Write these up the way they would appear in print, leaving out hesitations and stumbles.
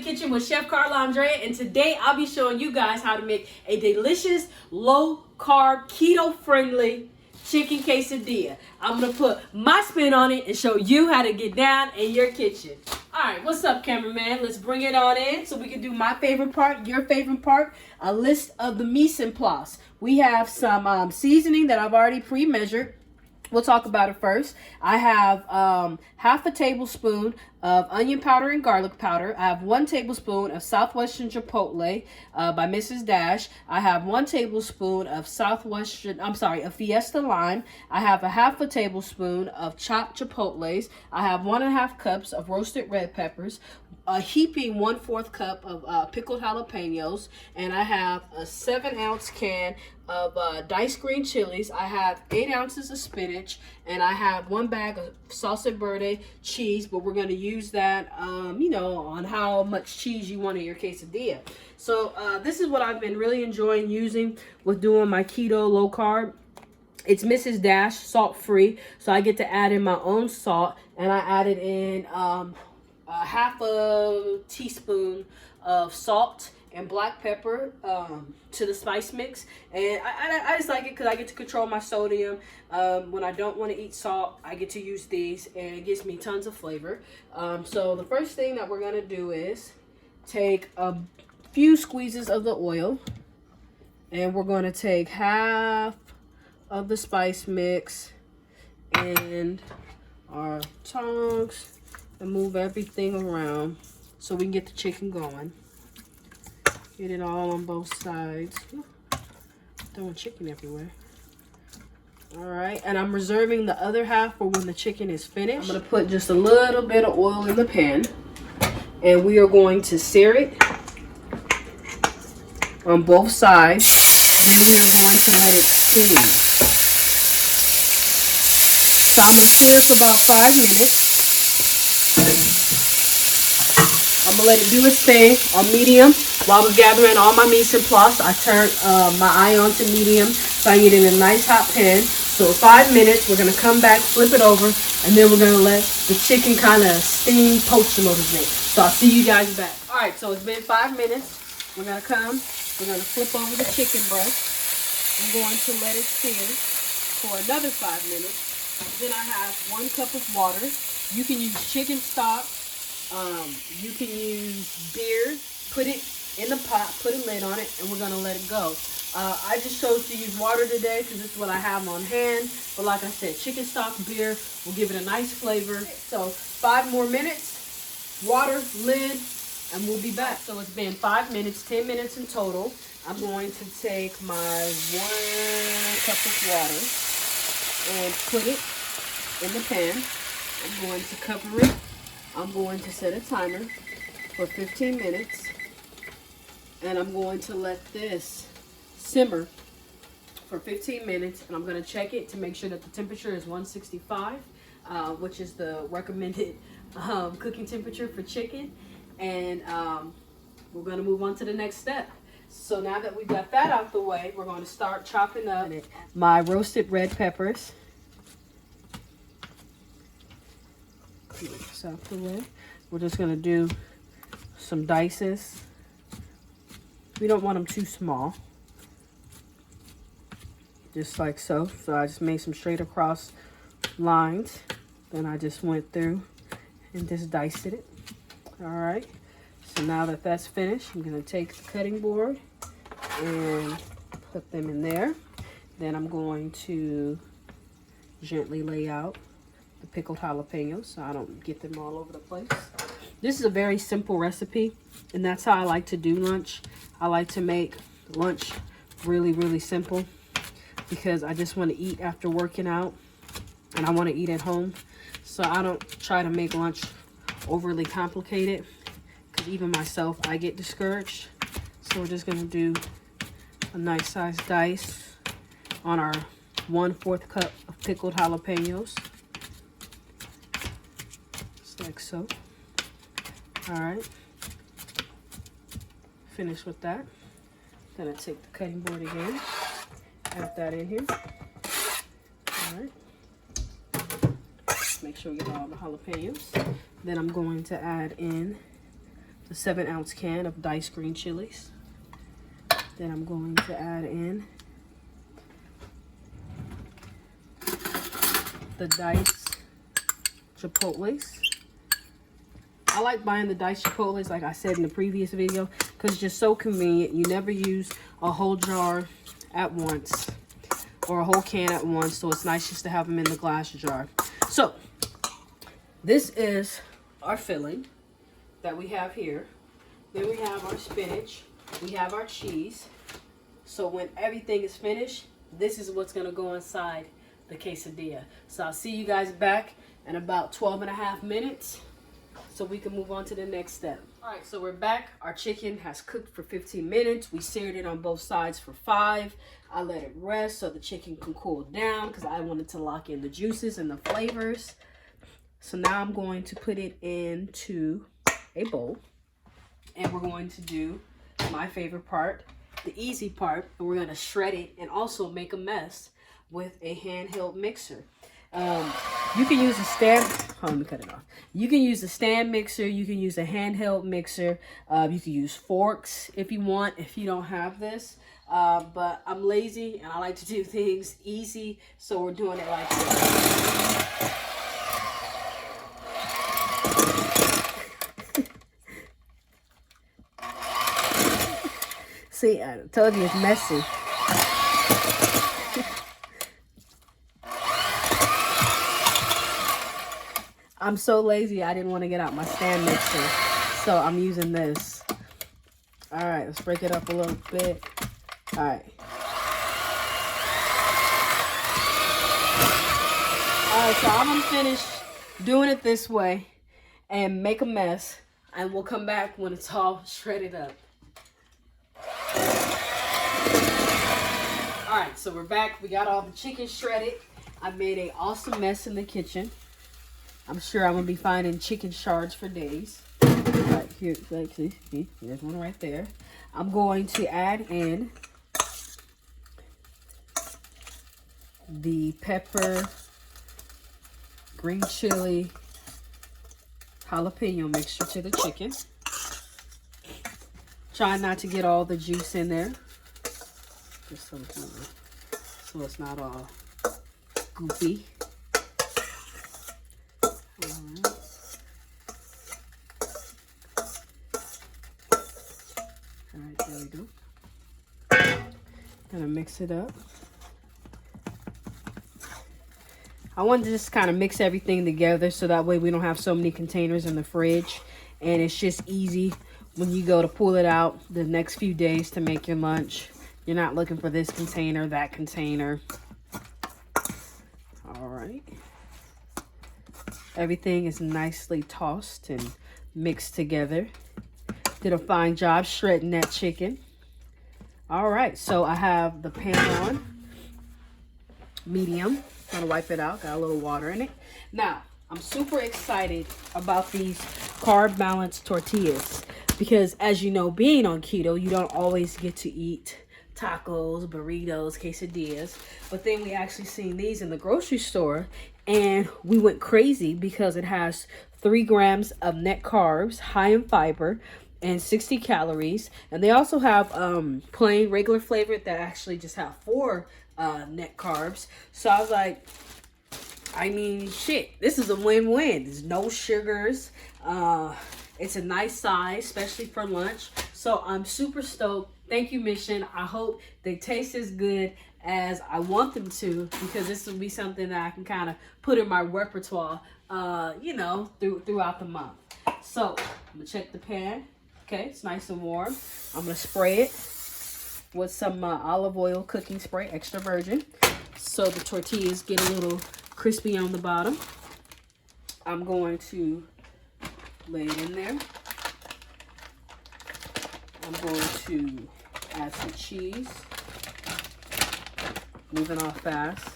kitchen with Chef ChefCarlaAndrea, and today I'll be showing you guys how to make a delicious, low-carb, keto-friendly chicken quesadilla. I'm going to put my spin on it and show you how to get down in your kitchen. Alright, what's up, cameraman? Let's bring it on in so we can do my favorite part, your favorite part, a list of the mise en place. We have some seasoning that I've already pre-measured. We'll talk about it first. I have half a tablespoon of onion powder and garlic powder. I have 1 tablespoon of Southwestern Chipotle by Mrs. Dash. I have 1 tablespoon of Fiesta lime. I have a half a tablespoon of chopped chipotles. I have 1.5 cups of roasted red peppers, a heaping 1/4 cup of pickled jalapenos, and I have a 7-ounce can of diced green chilies. I have 8 ounces of spinach, and I have 1 bag of salsa verde cheese, but we're going to use that, on how much cheese you want in your quesadilla. So this is what I've been really enjoying using with doing my keto low carb. It's Mrs. Dash salt free, so I get to add in my own salt, and I added in half a teaspoon of salt and black pepper to the spice mix, and I just like it because I get to control my sodium. When I don't want to eat salt, I get to use these, and it gives me tons of flavor. So the first thing that we're gonna do is take a few squeezes of the oil, and we're gonna take half of the spice mix and our tongs and move everything around so we can get the chicken going. Get it all on both sides. Throwing chicken everywhere. Alright, and I'm reserving the other half for when the chicken is finished. I'm going to put just a little bit of oil in the pan, and we are going to sear it on both sides. Then we are going to let it steam. So I'm going to sear for about 5 minutes. I'm going to let it do its thing on medium. While I was gathering all my mise en place, I turned my eye on to medium so I can get it in a nice hot pan. So 5 minutes, we're going to come back, flip it over, and then we're going to let the chicken kind of steam, poach a little bit. So I'll see you guys back. All right, so it's been 5 minutes. We're going to flip over the chicken breast. I'm going to let it steam for another 5 minutes. Then I have 1 cup of water. You can use chicken stock. You can use beer. Put it in the pot, put a lid on it, and we're gonna let it go. I just chose to use water today because this is what I have on hand. But like I said, chicken stock, beer will give it a nice flavor. So 5 more minutes, water, lid, and we'll be back. So it's been 5 minutes, 10 minutes in total. I'm going to take my 1 cup of water and put it in the pan. I'm going to cover it. I'm going to set a timer for 15 minutes. And I'm going to let this simmer for 15 minutes, and I'm going to check it to make sure that the temperature is 165, which is the recommended cooking temperature for chicken. And we're going to move on to the next step. So now that we've got that out the way, we're going to start chopping up my roasted red peppers. Get this out the way. We're just going to do some dices. We don't want them too small. Just like so. So I just made some straight across lines. Then I just went through and just diced it. Alright. So now that that's finished, I'm going to take the cutting board and put them in there. Then I'm going to gently lay out the pickled jalapenos so I don't get them all over the place. This is a very simple recipe, and that's how I like to do lunch. I like to make lunch really, really simple because I just want to eat after working out, and I want to eat at home. So I don't try to make lunch overly complicated because even myself, I get discouraged. So we're just going to do a nice sized dice on our 1/4 cup of pickled jalapenos. Just like so. Alright, finish with that. Then I take the cutting board again, add that in here. Alright, make sure we get all the jalapenos. Then I'm going to add in the 7-ounce can of diced green chilies. Then I'm going to add in the diced chipotles. I like buying the diced chipotles, like I said in the previous video, because it's just so convenient. You never use a whole jar at once or a whole can at once, so it's nice just to have them in the glass jar. So this is our filling that we have here. Then we have our spinach, we have our cheese. So when everything is finished, this is what's going to go inside the quesadilla. So I'll see you guys back in about 12.5 minutes so we can move on to the next step. All right, so we're back. Our chicken has cooked for 15 minutes. We seared it on both sides for 5. I let it rest so the chicken can cool down because I wanted to lock in the juices and the flavors. So now I'm going to put it into a bowl, and we're going to do my favorite part, the easy part, and we're going to shred it and also make a mess with a handheld mixer. You can use a stand, let me cut it off. You can use a stand mixer, you can use a handheld mixer, you can use forks if you want, if you don't have this. But I'm lazy and I like to do things easy, so we're doing it like this. See, I told you it's messy. I'm so lazy, I didn't want to get out my stand mixer, so I'm using this. All right, let's break it up a little bit. All right. All right, so I'm gonna finish doing it this way and make a mess, and we'll come back when it's all shredded up. All right, so we're back. We got all the chicken shredded. I made an awesome mess in the kitchen. I'm sure I'm gonna be finding chicken shards for days. All right, here, see, there's one right there. I'm going to add in the pepper, green chili, jalapeno mixture to the chicken. Try not to get all the juice in there, just so it's not all goopy. All right, there we go. Gonna mix it up. I want to just kind of mix everything together so that way we don't have so many containers in the fridge, and it's just easy when you go to pull it out the next few days to make your lunch. You're not looking for this container, that container. All right. Everything is nicely tossed and mixed together. Did a fine job shredding that chicken. All right, so I have the pan on, medium. I'm gonna wipe it out, got a little water in it. Now, I'm super excited about these carb balance tortillas because, as you know, being on keto, you don't always get to eat tacos, burritos, quesadillas. But then we actually seen these in the grocery store, and we went crazy because it has 3 grams of net carbs, high in fiber, and 60 calories. And they also have plain regular flavor that actually just have 4 net carbs. So I was like, I mean, shit, this is a win-win. There's no sugars. It's a nice size, especially for lunch. So I'm super stoked. Thank you, Mission. I hope they taste as good as I want them to, because this will be something that I can kind of put in my repertoire, you know, throughout the month. So I'm gonna check the pan. Okay, it's nice and warm. I'm gonna spray it with some olive oil cooking spray, extra virgin, so the tortillas get a little crispy on the bottom. I'm going to lay it in there. I'm going to add some cheese. Moving off fast.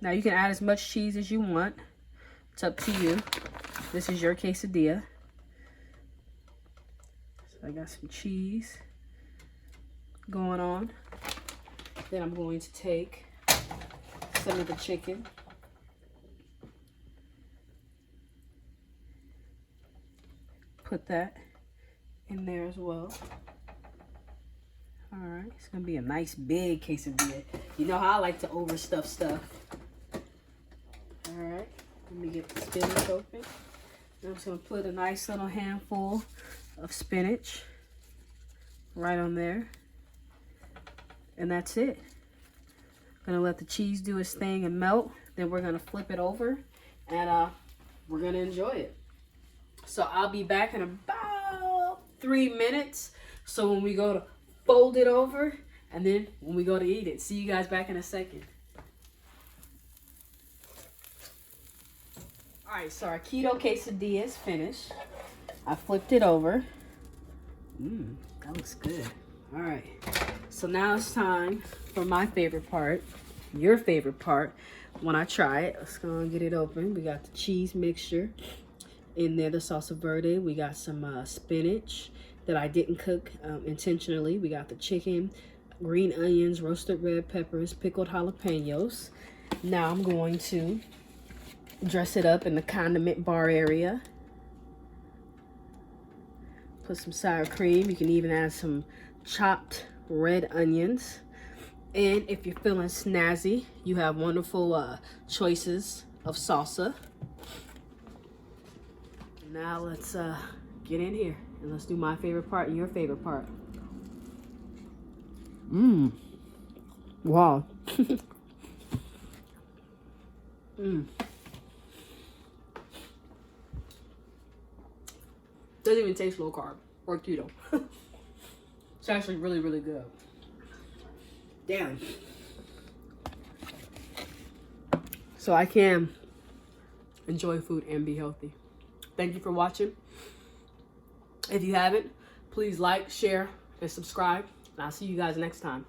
Now you can add as much cheese as you want. It's up to you. This is your quesadilla. So I got some cheese going on. Then I'm going to take some of the chicken. put that in there as well. All right, it's gonna be a nice big quesadilla. You know how I like to overstuff stuff. All right, let me get the spinach open. I'm just gonna put a nice little handful of spinach right on there. And that's it. Gonna let the cheese do its thing and melt. Then we're gonna flip it over and we're gonna enjoy it. So I'll be back in about 3 minutes. So when we go to fold it over and then when we go to eat it. See you guys back in a second. All right, so our keto quesadilla is finished. I flipped it over. That looks good. All right, so now it's time for my favorite part, your favorite part. When I try it, let's go and get it open. We got the cheese mixture in there, the salsa verde. We got some spinach that I didn't cook intentionally. We got the chicken, green onions, roasted red peppers, pickled jalapenos. Now I'm going to dress it up in the condiment bar area. Put some sour cream. You can even add some chopped red onions. And if you're feeling snazzy, you have wonderful choices of salsa. Now let's get in here and let's do my favorite part and your favorite part. Wow. Doesn't even taste low carb or keto. It's actually really, really good. Damn. So I can enjoy food and be healthy. Thank you for watching. If you haven't, please like, share, and subscribe. And I'll see you guys next time.